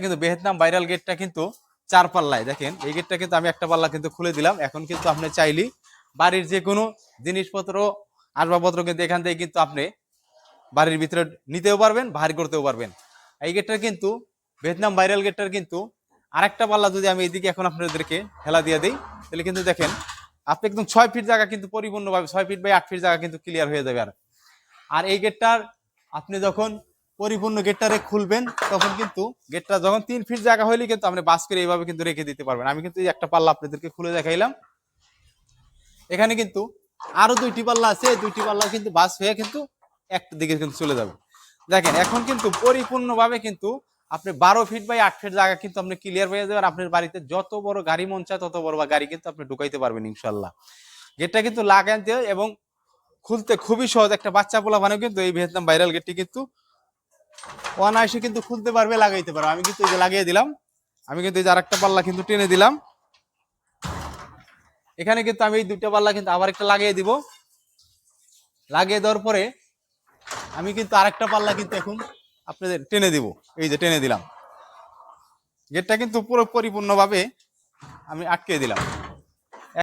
কিন্তু Vietnam viral গেটটা কিন্তু 4 পাল্লায়, দেখেন এই গেটটা কিন্তু আমি একটা পাল্লা কিন্তু খুলে দিলাম। এখন কিন্তু আপনি চাইলেই বাড়ির যে কোনো জিনিসপত্র আসবাবপত্র কিন্তু এখান থেকে কিন্তু আপনি বাড়ির ভিতরে নিতেও পারবেন, বাহির করতেও পারবেন। এই গেটটার কিন্তু ভিয়েতনাম ভাইরাল গেটটার কিন্তু আরেকটা পাল্লা যদি আমি এদিকে এখন আপনাদেরকে ঠেলা দিয়ে দিই, তাহলে কিন্তু দেখেন আপনি একদম 6 ফিট জায়গা কিন্তু পরিপূর্ণভাবে 6 ফিট বাই 8 ফিট জায়গা কিন্তু ক্লিয়ার হয়ে যাবে। আর এই গেটটার আপনি যখন পরিপূর্ণ গেটটারে খুলবেন তখন কিন্তু গেটটা যখন 3 ফিট জায়গা হইলে কিন্তু আপনি বাস করে এইভাবে কিন্তু রেখে দিতে পারবেন। আমি কিন্তু এই একটা পাল্লা আপনাদেরকে খুলে দেখাইলাম। এখানে কিন্তু আরো 2টি পাল্লা আছে, 2টি পাল্লা কিন্তু বাস হয়ে কিন্তু একটা দিকে কিন্তু চলে যাবে। দেখেন এখন কিন্তু পরিপূর্ণভাবে কিন্তু আপনি 12 ফিট বাই 8 ফিট জায়গা কিন্তু আপনি ক্লিয়ার হয়ে যাবেন। আপনার বাড়িতে যত বড় গাড়ি মন চায় তত বড় গাড়ি কিন্তু আপনি ঢুকাইতে পারবেন ইনশাল্লাহ। গেটটা কিন্তু লাগাইতে এবং খুলতে খুবই সহজ। একটা বাচ্চা পোলা মানে কিন্তু এই ভিয়েতনাম ভাইরাল গেটটি কিন্তু অনায়াসে কিন্তু খুলতে পারবে, লাগাইতে পারবে। আমি কিন্তু এই যে লাগিয়ে দিলাম, আমি কিন্তু এই যে আরেকটা পাল্লা কিন্তু টেনে দিলাম। এখানে কিন্তু আমি এই 2টা পাল্লা কিন্তু আবার একটা লাগিয়ে দিব। লাগিয়ে দেওয়ার পরে আমি কিন্তু আরেকটা পাল্লা কিন্তু এখন আপনাদের টেনে দিব। এই যে টেনে দিলাম, গেটটা কিন্তু পুরো পরিপূর্ণভাবে আমি আটকে দিলাম।